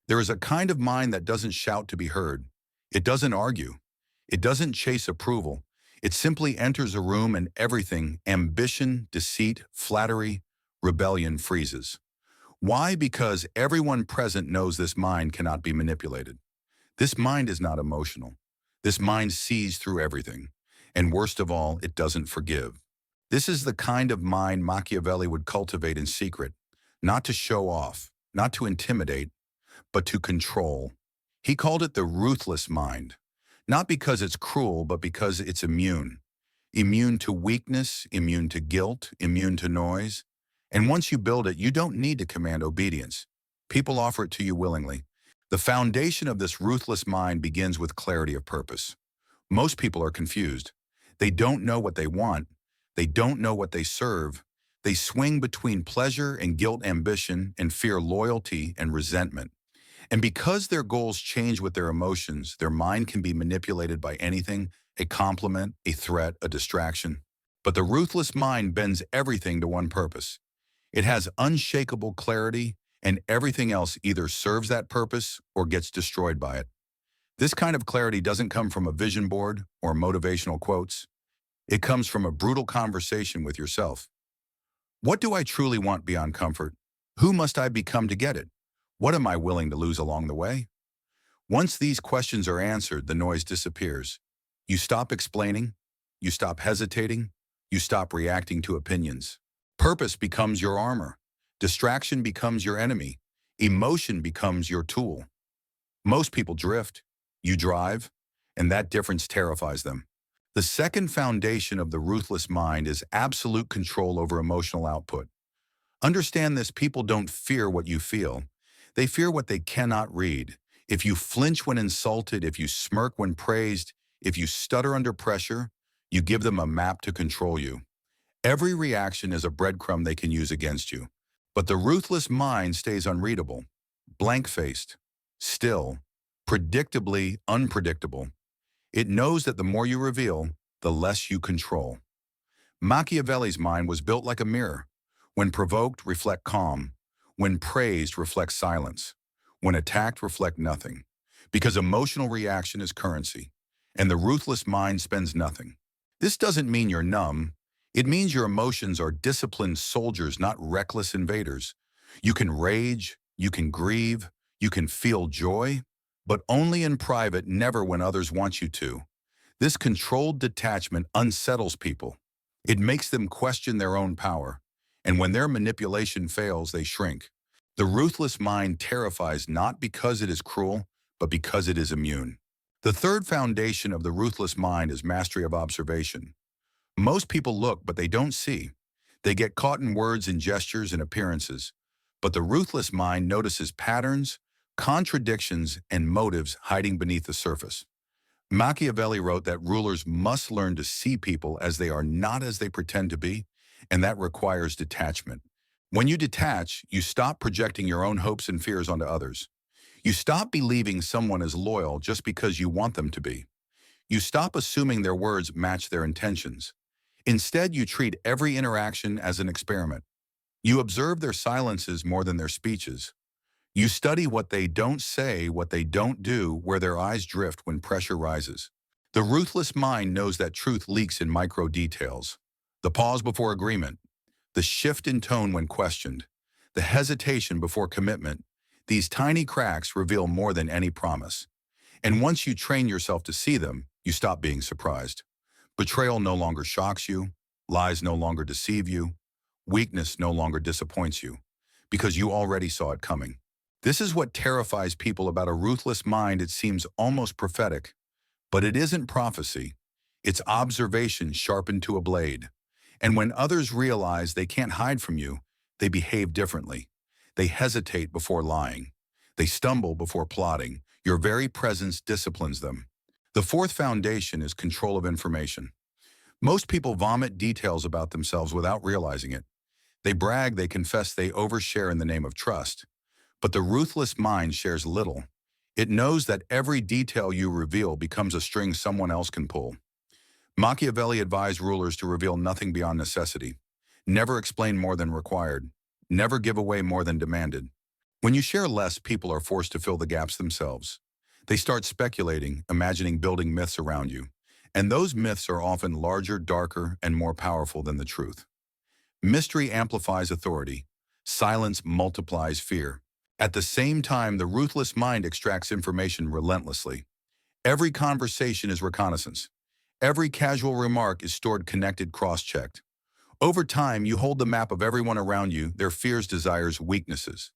There is a kind of mind that doesn't shout to be heard. It doesn't argue. It doesn't chase approval. It simply enters a room and everything, ambition, deceit, flattery, rebellion, freezes. Why? Because everyone present knows this mind cannot be manipulated. This mind is not emotional. This mind sees through everything. And worst of all, it doesn't forgive. This is the kind of mind Machiavelli would cultivate in secret, not to show off, not to intimidate, but to control. He called it the ruthless mind, not because it's cruel, but because it's immune. Immune to weakness, immune to guilt, immune to noise. And once you build it, you don't need to command obedience. People offer it to you willingly. The foundation of this ruthless mind begins with clarity of purpose. Most people are confused. They don't know what they want. They don't know what they serve. They swing between pleasure and guilt, ambition, and fear, loyalty and resentment. And because their goals change with their emotions, their mind can be manipulated by anything, a compliment, a threat, a distraction. But the ruthless mind bends everything to one purpose. It has unshakable clarity, and everything else either serves that purpose or gets destroyed by it. This kind of clarity doesn't come from a vision board or motivational quotes. It comes from a brutal conversation with yourself. What do I truly want beyond comfort? Who must I become to get it? What am I willing to lose along the way? Once these questions are answered, the noise disappears. You stop explaining, you stop hesitating, you stop reacting to opinions. Purpose becomes your armor. Distraction becomes your enemy. Emotion becomes your tool. Most people drift, you drive, and that difference terrifies them. The second foundation of the ruthless mind is absolute control over emotional output. Understand this: people don't fear what you feel. They fear what they cannot read. If you flinch when insulted, if you smirk when praised, if you stutter under pressure, you give them a map to control you. Every reaction is a breadcrumb they can use against you. But the ruthless mind stays unreadable, blank-faced, still, predictably unpredictable. It knows that the more you reveal, the less you control. Machiavelli's mind was built like a mirror. When provoked, reflect calm. When praised, reflect silence. When attacked, reflect nothing. Because emotional reaction is currency, and the ruthless mind spends nothing. This doesn't mean you're numb. It means your emotions are disciplined soldiers, not reckless invaders. You can rage, you can grieve, you can feel joy, but only in private, never when others want you to. This controlled detachment unsettles people. It makes them question their own power. And when their manipulation fails, they shrink. The ruthless mind terrifies not because it is cruel, but because it is immune. The third foundation of the ruthless mind is mastery of observation. Most people look, but they don't see. They get caught in words and gestures and appearances. But the ruthless mind notices patterns, contradictions, and motives hiding beneath the surface. Machiavelli wrote that rulers must learn to see people as they are, not as they pretend to be, and that requires detachment. When you detach, you stop projecting your own hopes and fears onto others. You stop believing someone is loyal just because you want them to be. You stop assuming their words match their intentions. Instead, you treat every interaction as an experiment. You observe their silences more than their speeches. You study what they don't say, what they don't do, where their eyes drift when pressure rises. The ruthless mind knows that truth leaks in micro details. The pause before agreement, the shift in tone when questioned, the hesitation before commitment. These tiny cracks reveal more than any promise. And once you train yourself to see them, you stop being surprised. Betrayal no longer shocks you, lies no longer deceive you, weakness no longer disappoints you, because you already saw it coming. This is what terrifies people about a ruthless mind. It seems almost prophetic, but it isn't prophecy. It's observation sharpened to a blade. And when others realize they can't hide from you, they behave differently. They hesitate before lying. They stumble before plotting. Your very presence disciplines them. The fourth foundation is control of information. Most people vomit details about themselves without realizing it. They brag, they confess, they overshare in the name of trust. But the ruthless mind shares little. It knows that every detail you reveal becomes a string someone else can pull. Machiavelli advised rulers to reveal nothing beyond necessity. Never explain more than required. Never give away more than demanded. When you share less, people are forced to fill the gaps themselves. They start speculating, imagining building myths around you. And those myths are often larger, darker, and more powerful than the truth. Mystery amplifies authority. Silence multiplies fear. At the same time, the ruthless mind extracts information relentlessly. Every conversation is reconnaissance. Every casual remark is stored, connected, cross-checked. Over time, you hold the map of everyone around you, their fears, desires, weaknesses.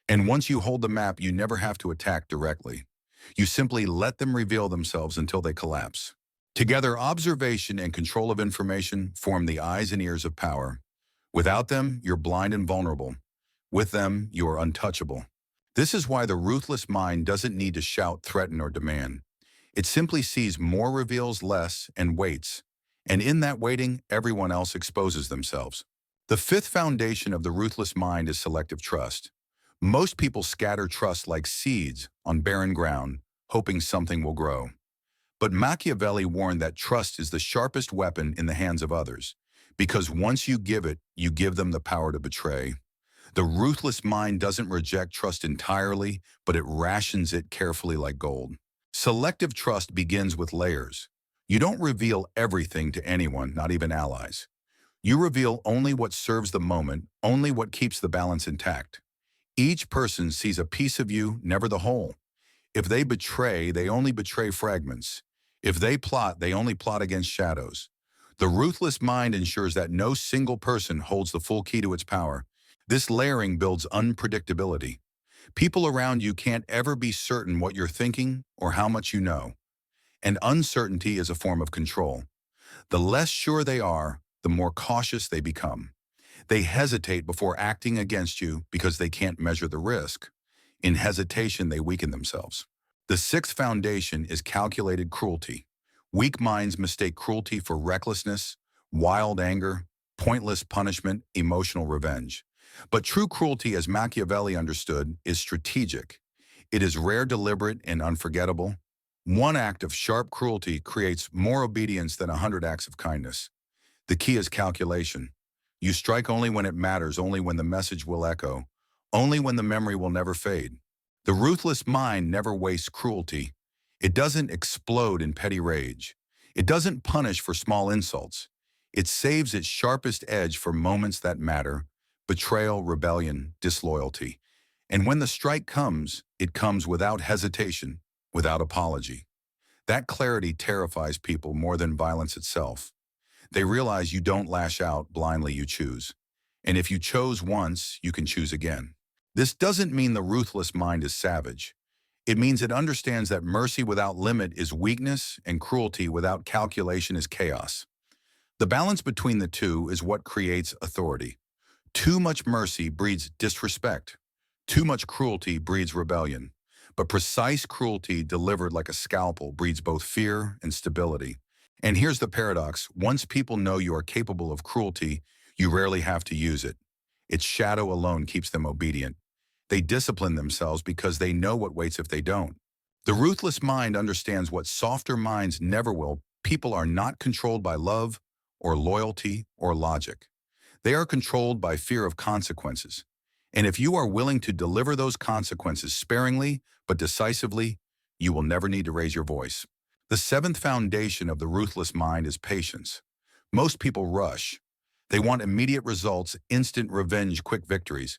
And once you hold the map, you never have to attack directly. You simply let them reveal themselves until they collapse. Together, observation and control of information form the eyes and ears of power. Without them, you're blind and vulnerable. With them, you are untouchable. This is why the ruthless mind doesn't need to shout, threaten, or demand. It simply sees more, reveals less, and waits. And in that waiting, everyone else exposes themselves. The fifth foundation of the ruthless mind is selective trust. Most people scatter trust like seeds on barren ground, hoping something will grow. But Machiavelli warned that trust is the sharpest weapon in the hands of others, because once you give it, you give them the power to betray. The ruthless mind doesn't reject trust entirely, but it rations it carefully like gold. Selective trust begins with layers. You don't reveal everything to anyone, not even allies. You reveal only what serves the moment, only what keeps the balance intact. Each person sees a piece of you, never the whole. If they betray, they only betray fragments. If they plot, they only plot against shadows. The ruthless mind ensures that no single person holds the full key to its power. This layering builds unpredictability. People around you can't ever be certain what you're thinking or how much you know. And uncertainty is a form of control. The less sure they are, the more cautious they become. They hesitate before acting against you because they can't measure the risk. In hesitation, they weaken themselves. The sixth foundation is calculated cruelty. Weak minds mistake cruelty for recklessness, wild anger, pointless punishment, emotional revenge. But true cruelty, as Machiavelli understood, is strategic. It is rare, deliberate, and unforgettable. One act of sharp cruelty creates more obedience than 100 acts of kindness. The key is calculation. You strike only when it matters, only when the message will echo, only when the memory will never fade. The ruthless mind never wastes cruelty. It doesn't explode in petty rage. It doesn't punish for small insults. It saves its sharpest edge for moments that matter: betrayal, rebellion, disloyalty. And when the strike comes, it comes without hesitation, without apology. That clarity terrifies people more than violence itself. They realize you don't lash out blindly, you choose. And if you chose once, you can choose again. This doesn't mean the ruthless mind is savage. It means it understands that mercy without limit is weakness and cruelty without calculation is chaos. The balance between the two is what creates authority. Too much mercy breeds disrespect. Too much cruelty breeds rebellion. But precise cruelty delivered like a scalpel breeds both fear and stability. And here's the paradox: once people know you are capable of cruelty, you rarely have to use it. Its shadow alone keeps them obedient. They discipline themselves because they know what waits if they don't. The ruthless mind understands what softer minds never will. People are not controlled by love or loyalty or logic. They are controlled by fear of consequences. And if you are willing to deliver those consequences sparingly but decisively, you will never need to raise your voice. The seventh foundation of the ruthless mind is patience. Most people rush. They want immediate results, instant revenge, quick victories.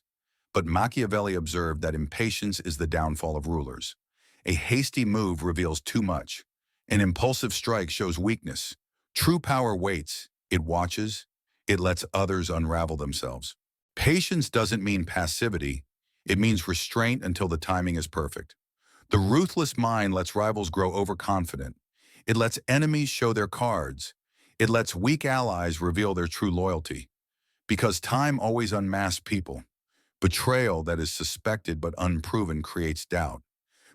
But Machiavelli observed that impatience is the downfall of rulers. A hasty move reveals too much. An impulsive strike shows weakness. True power waits. It watches. It lets others unravel themselves. Patience doesn't mean passivity. It means restraint until the timing is perfect. The ruthless mind lets rivals grow overconfident. It lets enemies show their cards. It lets weak allies reveal their true loyalty. Because time always unmasks people. Betrayal that is suspected but unproven creates doubt.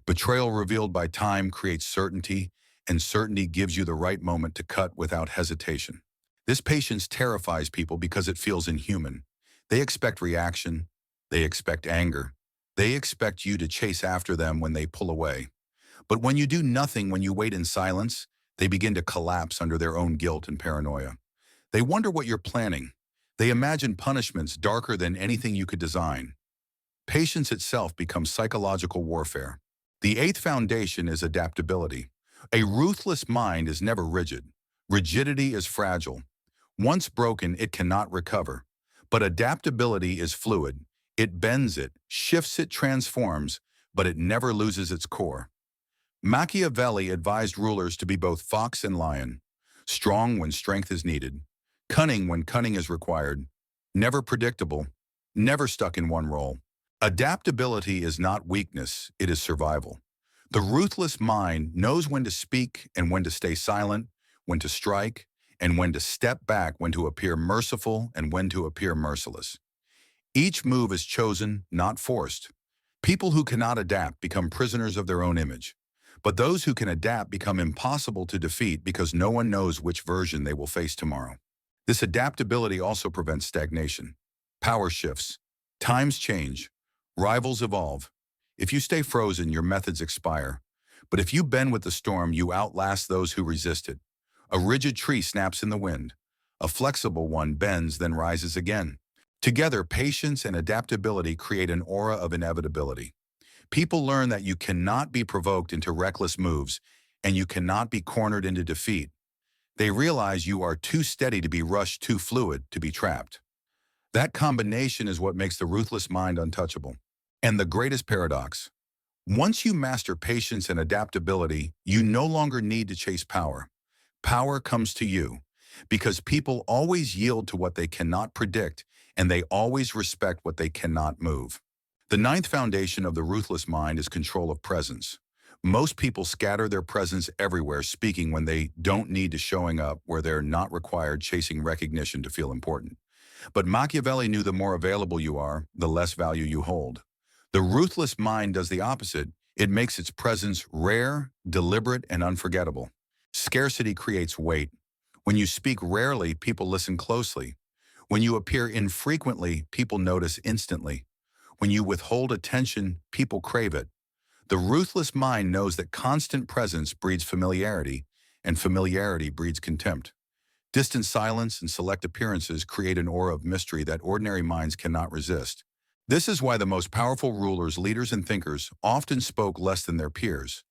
Betrayal revealed by time creates certainty, and certainty gives you the right moment to cut without hesitation. This patience terrifies people because it feels inhuman. They expect reaction. They expect anger. They expect you to chase after them when they pull away. But when you do nothing, when you wait in silence, they begin to collapse under their own guilt and paranoia. They wonder what you're planning. They imagine punishments darker than anything you could design. Patience itself becomes psychological warfare. The eighth foundation is adaptability. A ruthless mind is never rigid. Rigidity is fragile. Once broken, it cannot recover. But adaptability is fluid. It bends it, shifts it, transforms, but it never loses its core. Machiavelli advised rulers to be both fox and lion, strong when strength is needed, cunning when cunning is required, never predictable, never stuck in one role. Adaptability is not weakness, it is survival. The ruthless mind knows when to speak and when to stay silent, when to strike, and when to step back, when to appear merciful and when to appear merciless. Each move is chosen, not forced. People who cannot adapt become prisoners of their own image. But those who can adapt become impossible to defeat because no one knows which version they will face tomorrow. This adaptability also prevents stagnation. Power shifts. Times change. Rivals evolve. If you stay frozen, your methods expire. But if you bend with the storm, you outlast those who resist it. A rigid tree snaps in the wind. A flexible one bends, then rises again. Together, patience and adaptability create an aura of inevitability. People learn that you cannot be provoked into reckless moves, and you cannot be cornered into defeat. They realize you are too steady to be rushed, too fluid to be trapped. That combination is what makes the ruthless mind untouchable. And the greatest paradox: once you master patience and adaptability, you no longer need to chase power. Power comes to you, because people always yield to what they cannot predict, and they always respect what they cannot move. The ninth foundation of the ruthless mind is control of presence. Most people scatter their presence everywhere, speaking when they don't need to, showing up where they're not required, chasing recognition to feel important. But Machiavelli knew the more available you are, the less value you hold. The ruthless mind does the opposite. It makes its presence rare, deliberate, and unforgettable. Scarcity creates weight. When you speak rarely, people listen closely. When you appear infrequently, people notice instantly. When you withhold attention, people crave it. The ruthless mind knows that constant presence breeds familiarity, and familiarity breeds contempt. Distant silence and select appearances create an aura of mystery that ordinary minds cannot resist. This is why the most powerful rulers, leaders, and thinkers often spoke less than their peers.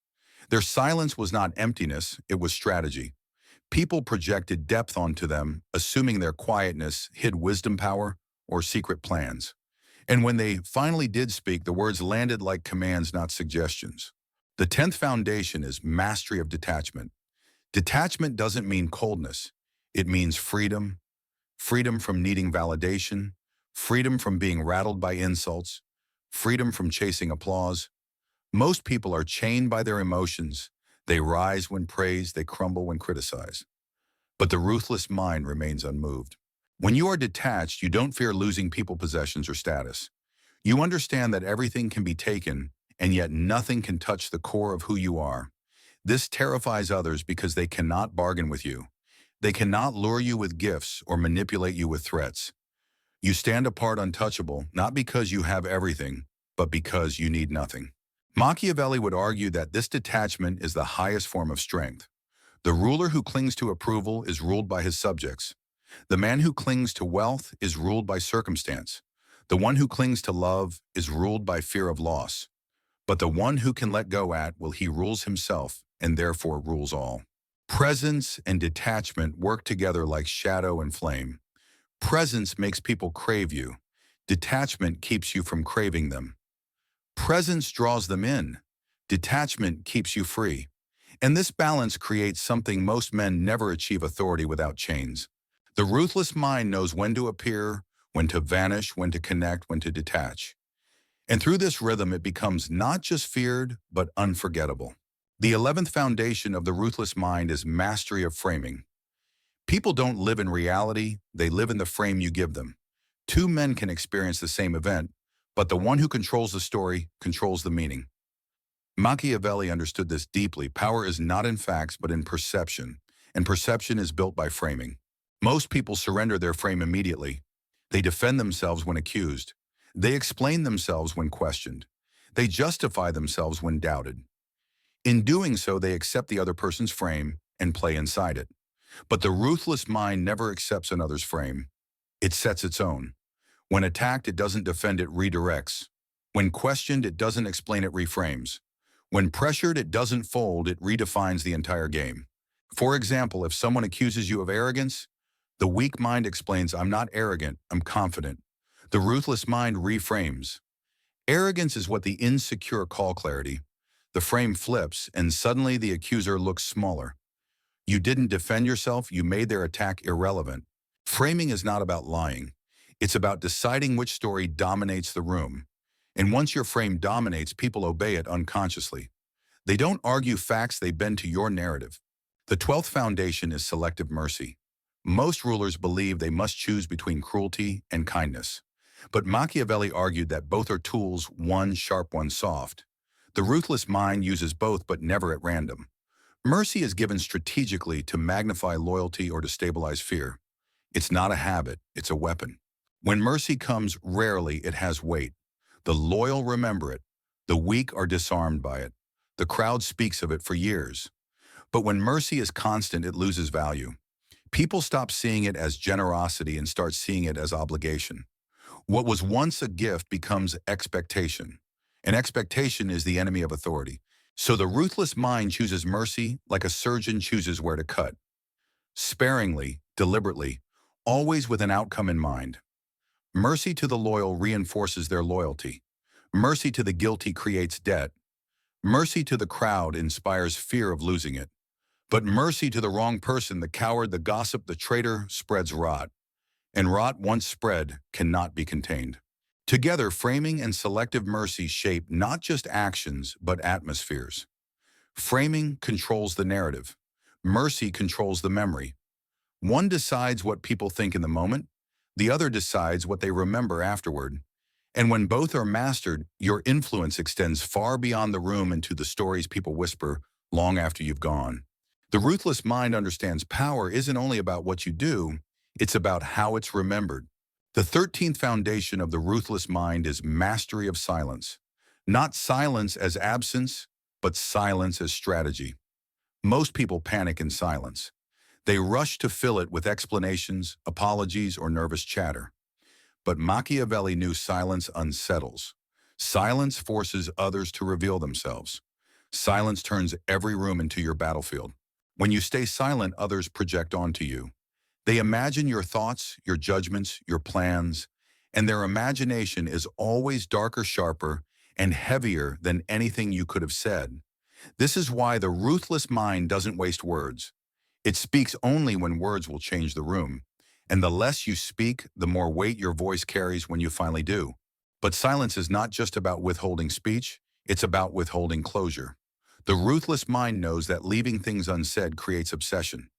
Their silence was not emptiness, it was strategy. People projected depth onto them, assuming their quietness hid wisdom, power, or secret plans. And when they finally did speak, the words landed like commands, not suggestions. The 10th foundation is mastery of detachment. Detachment doesn't mean coldness. It means freedom. Freedom from needing validation. Freedom from being rattled by insults. Freedom from chasing applause. Most people are chained by their emotions. They rise when praised, they crumble when criticized. But the ruthless mind remains unmoved. When you are detached, you don't fear losing people, possessions, or status. You understand that everything can be taken, and yet nothing can touch the core of who you are. This terrifies others because they cannot bargain with you. They cannot lure you with gifts or manipulate you with threats. You stand apart, untouchable, not because you have everything, but because you need nothing. Machiavelli would argue that this detachment is the highest form of strength. The ruler who clings to approval is ruled by his subjects. The man who clings to wealth is ruled by circumstance. The one who clings to love is ruled by fear of loss. But the one who can let go he rules himself and therefore rules all. Presence and detachment work together like shadow and flame. Presence makes people crave you. Detachment keeps you from craving them. Presence draws them in. Detachment keeps you free. And this balance creates something most men never achieve: authority without chains. The ruthless mind knows when to appear, when to vanish, when to connect, when to detach. And through this rhythm, it becomes not just feared, but unforgettable. The 11th foundation of the ruthless mind is mastery of framing. People don't live in reality, they live in the frame you give them. Two men can experience the same event, but the one who controls the story controls the meaning. Machiavelli understood this deeply. Power is not in facts, but in perception, and perception is built by framing. Most people surrender their frame immediately. They defend themselves when accused. They explain themselves when questioned. They justify themselves when doubted. In doing so, they accept the other person's frame and play inside it. But the ruthless mind never accepts another's frame. It sets its own. When attacked, it doesn't defend, it redirects. When questioned, it doesn't explain, it reframes. When pressured, it doesn't fold, it redefines the entire game. For example, if someone accuses you of arrogance, the weak mind explains, I'm not arrogant, I'm confident. The ruthless mind reframes. Arrogance is what the insecure call clarity. The frame flips, and suddenly the accuser looks smaller. You didn't defend yourself, you made their attack irrelevant. Framing is not about lying. It's about deciding which story dominates the room. And once your frame dominates, people obey it unconsciously. They don't argue facts, they bend to your narrative. The 12th foundation is selective mercy. Most rulers believe they must choose between cruelty and kindness. But Machiavelli argued that both are tools, one sharp, one soft. The ruthless mind uses both, but never at random. Mercy is given strategically to magnify loyalty or to stabilize fear. It's not a habit, it's a weapon. When mercy comes, rarely it has weight. The loyal remember it. The weak are disarmed by it. The crowd speaks of it for years. But when mercy is constant, it loses value. People stop seeing it as generosity and start seeing it as obligation. What was once a gift becomes expectation. And expectation is the enemy of authority. So the ruthless mind chooses mercy like a surgeon chooses where to cut. Sparingly, deliberately, always with an outcome in mind. Mercy to the loyal reinforces their loyalty. Mercy to the guilty creates debt. Mercy to the crowd inspires fear of losing it. But mercy to the wrong person, the coward, the gossip, the traitor, spreads rot. And rot, once spread, cannot be contained. Together, framing and selective mercy shape not just actions, but atmospheres. Framing controls the narrative. Mercy controls the memory. One decides what people think in the moment. The other decides what they remember afterward. And when both are mastered, your influence extends far beyond the room into the stories people whisper long after you've gone. The ruthless mind understands power isn't only about what you do, it's about how it's remembered. The 13th foundation of the ruthless mind is mastery of silence. Not silence as absence, but silence as strategy. Most people panic in silence. They rush to fill it with explanations, apologies, or nervous chatter. But Machiavelli knew silence unsettles. Silence forces others to reveal themselves. Silence turns every room into your battlefield. When you stay silent, others project onto you. They imagine your thoughts, your judgments, your plans, and their imagination is always darker, sharper, and heavier than anything you could have said. This is why the ruthless mind doesn't waste words. It speaks only when words will change the room. And the less you speak, the more weight your voice carries when you finally do. But silence is not just about withholding speech, it's about withholding closure. The ruthless mind knows that leaving things unsaid creates obsession.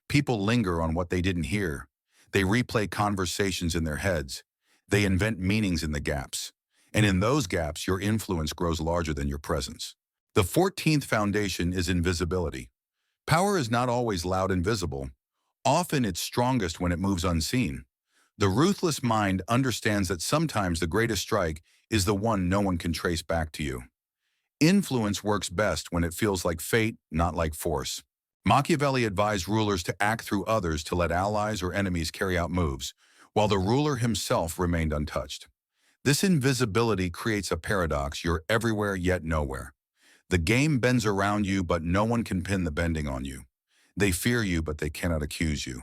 People linger on what they didn't hear. They replay conversations in their heads. They invent meanings in the gaps. And in those gaps, your influence grows larger than your presence. The 14th foundation is invisibility. Power is not always loud and visible. Often it's strongest when it moves unseen. The ruthless mind understands that sometimes the greatest strike is the one no one can trace back to you. Influence works best when it feels like fate, not like force. Machiavelli advised rulers to act through others to let allies or enemies carry out moves, while the ruler himself remained untouched. This invisibility creates a paradox: you're everywhere yet nowhere. The game bends around you, but no one can pin the bending on you. They fear you, but they cannot accuse you.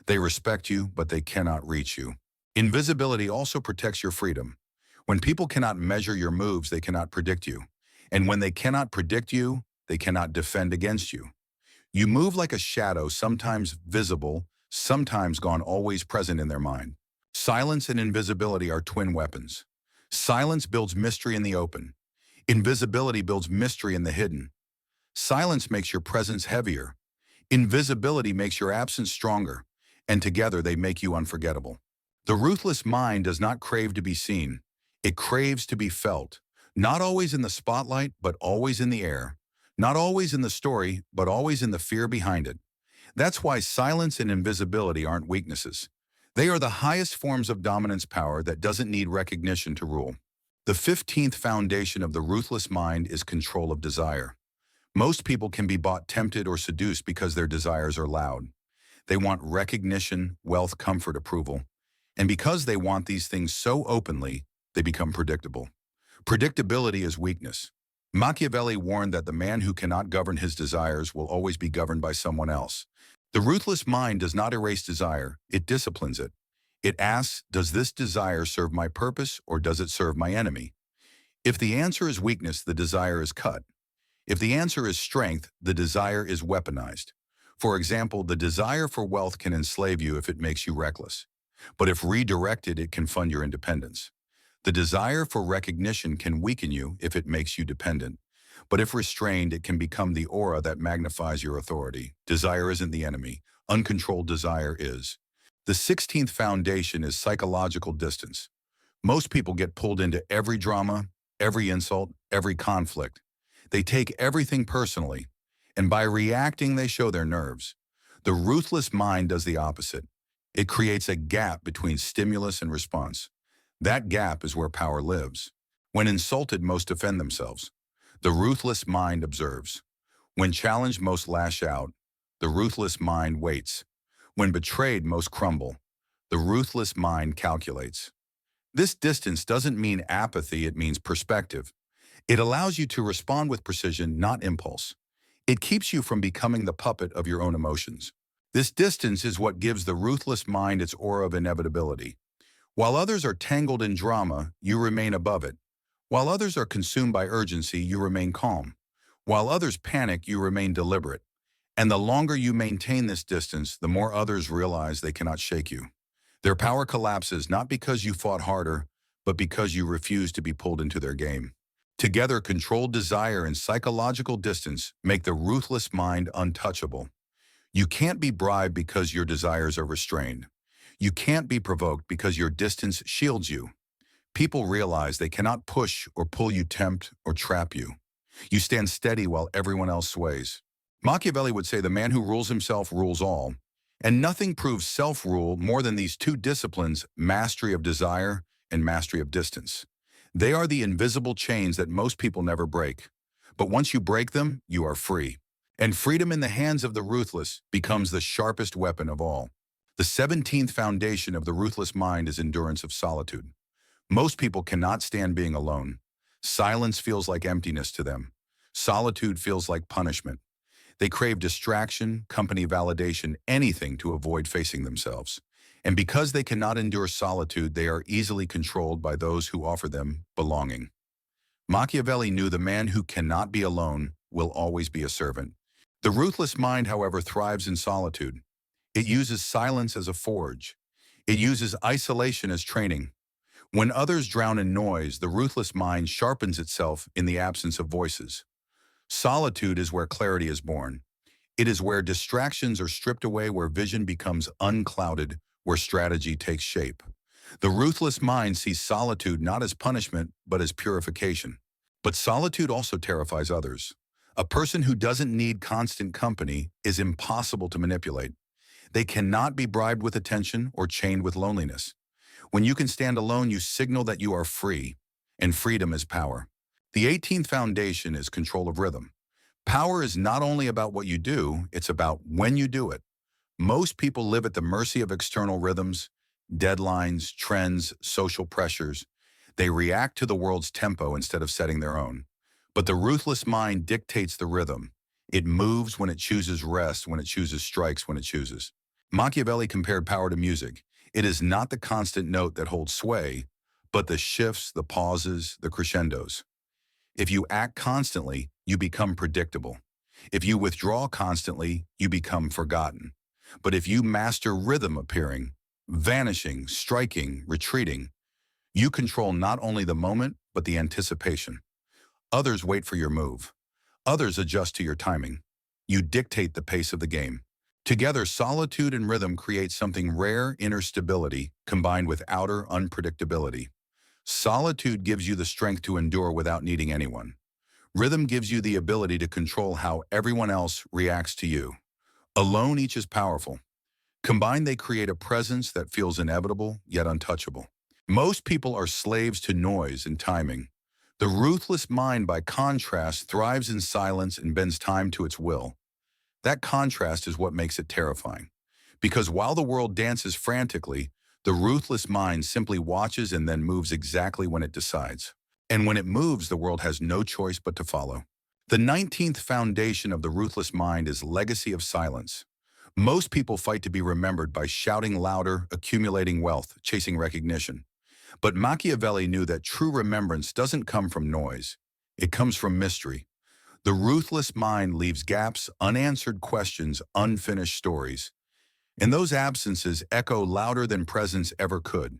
They respect you, but they cannot reach you. Invisibility also protects your freedom. When people cannot measure your moves, they cannot predict you. And when they cannot predict you, they cannot defend against you. You move like a shadow, sometimes visible, sometimes gone, always present in their mind. Silence and invisibility are twin weapons. Silence builds mystery in the open. Invisibility builds mystery in the hidden. Silence makes your presence heavier. Invisibility makes your absence stronger. And together they make you unforgettable. The ruthless mind does not crave to be seen. It craves to be felt. Not always in the spotlight, but always in the air. Not always in the story, but always in the fear behind it. That's why silence and invisibility aren't weaknesses. They are the highest forms of dominance power that doesn't need recognition to rule. The 15th foundation of the ruthless mind is control of desire. Most people can be bought, tempted, or seduced because their desires are loud. They want recognition, wealth, comfort, approval. And because they want these things so openly, they become predictable. Predictability is weakness. Machiavelli warned that the man who cannot govern his desires will always be governed by someone else. The ruthless mind does not erase desire, it disciplines it. It asks, does this desire serve my purpose or does it serve my enemy? If the answer is weakness, the desire is cut. If the answer is strength, the desire is weaponized. For example, the desire for wealth can enslave you if it makes you reckless. But if redirected, it can fund your independence. The desire for recognition can weaken you if it makes you dependent. But if restrained, it can become the aura that magnifies your authority. Desire isn't the enemy. Uncontrolled desire is. The 16th foundation is psychological distance. Most people get pulled into every drama, every insult, every conflict. They take everything personally, and by reacting, they show their nerves. The ruthless mind does the opposite. It creates a gap between stimulus and response. That gap is where power lives. When insulted, most defend themselves. The ruthless mind observes. When challenged, most lash out. The ruthless mind waits. When betrayed, most crumble. The ruthless mind calculates. This distance doesn't mean apathy, it means perspective. It allows you to respond with precision, not impulse. It keeps you from becoming the puppet of your own emotions. This distance is what gives the ruthless mind its aura of inevitability. While others are tangled in drama, you remain above it. While others are consumed by urgency, you remain calm. While others panic, you remain deliberate. And the longer you maintain this distance, the more others realize they cannot shake you. Their power collapses not because you fought harder, but because you refuse to be pulled into their game. Together, controlled desire and psychological distance make the ruthless mind untouchable. You can't be bribed because your desires are restrained. You can't be provoked because your distance shields you. People realize they cannot push or pull you, tempt or trap you. You stand steady while everyone else sways. Machiavelli would say the man who rules himself rules all, and nothing proves self-rule more than these two disciplines, mastery of desire and mastery of distance. They are the invisible chains that most people never break. But once you break them, you are free. And freedom in the hands of the ruthless becomes the sharpest weapon of all. The 17th foundation of the ruthless mind is endurance of solitude. Most people cannot stand being alone. Silence feels like emptiness to them. Solitude feels like punishment. They crave distraction, company validation, anything to avoid facing themselves. And because they cannot endure solitude, they are easily controlled by those who offer them belonging. Machiavelli knew the man who cannot be alone will always be a servant. The ruthless mind, however, thrives in solitude. It uses silence as a forge. It uses isolation as training. When others drown in noise, the ruthless mind sharpens itself in the absence of voices. Solitude is where clarity is born. It is where distractions are stripped away, where vision becomes unclouded, where strategy takes shape. The ruthless mind sees solitude not as punishment, but as purification. But solitude also terrifies others. A person who doesn't need constant company is impossible to manipulate. They cannot be bribed with attention or chained with loneliness. When you can stand alone, you signal that you are free, and freedom is power. The 18th foundation is control of rhythm. Power is not only about what you do, it's about when you do it. Most people live at the mercy of external rhythms, deadlines, trends, social pressures. They react to the world's tempo instead of setting their own. But the ruthless mind dictates the rhythm. It moves when it chooses rest, when it chooses strikes, when it chooses. Machiavelli compared power to music. It is not the constant note that holds sway, but the shifts, the pauses, the crescendos. If you act constantly, you become predictable. If you withdraw constantly, you become forgotten. But if you master rhythm, appearing, vanishing, striking, retreating, you control not only the moment, but the anticipation. Others wait for your move. Others adjust to your timing. You dictate the pace of the game. Together, solitude and rhythm create something rare: inner stability combined with outer unpredictability. Solitude gives you the strength to endure without needing anyone. Rhythm gives you the ability to control how everyone else reacts to you. Alone, each is powerful. Combined, they create a presence that feels inevitable yet untouchable. Most people are slaves to noise and timing. The ruthless mind, by contrast, thrives in silence and bends time to its will. That contrast is what makes it terrifying. Because while the world dances frantically, the ruthless mind simply watches and then moves exactly when it decides. And when it moves, the world has no choice but to follow. The 19th foundation of the ruthless mind is legacy of silence. Most people fight to be remembered by shouting louder, accumulating wealth, chasing recognition. But Machiavelli knew that true remembrance doesn't come from noise. It comes from mystery. The ruthless mind leaves gaps, unanswered questions, unfinished stories. And those absences echo louder than presence ever could.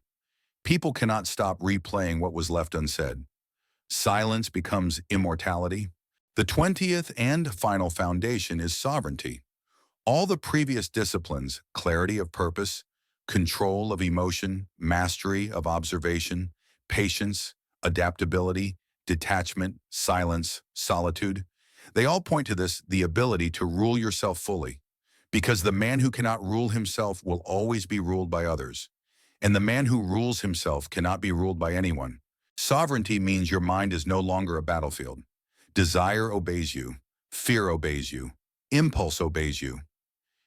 People cannot stop replaying what was left unsaid. Silence becomes immortality. The 20th and final foundation is sovereignty. All the previous disciplines, clarity of purpose, control of emotion, mastery of observation, patience, adaptability, detachment, silence, solitude, they all point to this, the ability to rule yourself fully. Because the man who cannot rule himself will always be ruled by others. And the man who rules himself cannot be ruled by anyone. Sovereignty means your mind is no longer a battlefield. Desire obeys you. Fear obeys you. Impulse obeys you.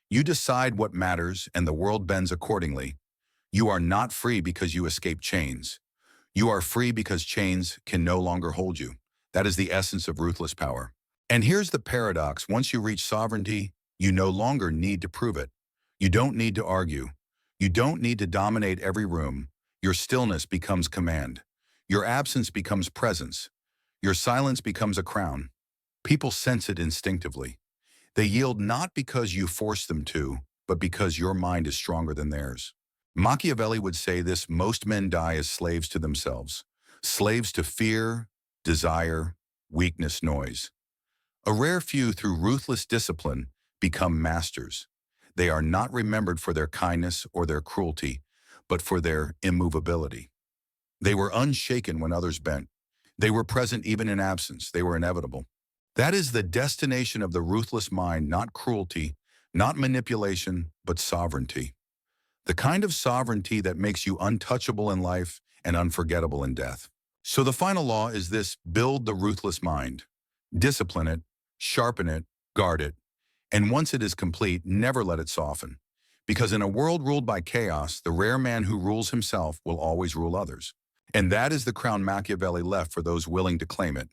You decide what matters and the world bends accordingly. You are not free because you escape chains. You are free because chains can no longer hold you. That is the essence of ruthless power. And here's the paradox. Once you reach sovereignty, you no longer need to prove it. You don't need to argue. You don't need to dominate every room. Your stillness becomes command. Your absence becomes presence. Your silence becomes a crown. People sense it instinctively. They yield not because you force them to, but because your mind is stronger than theirs. Machiavelli would say this: most men die as slaves to themselves, slaves to fear, desire, weakness, noise. A rare few, through ruthless discipline, become masters. They are not remembered for their kindness or their cruelty, but for their immovability. They were unshaken when others bent. They were present even in absence. They were inevitable. That is the destination of the ruthless mind, not cruelty, not manipulation, but sovereignty. The kind of sovereignty that makes you untouchable in life and unforgettable in death. So the final law is this: build the ruthless mind. Discipline it, sharpen it, guard it. And once it is complete, never let it soften. Because in a world ruled by chaos, the rare man who rules himself will always rule others. And that is the crown Machiavelli left for those willing to claim it.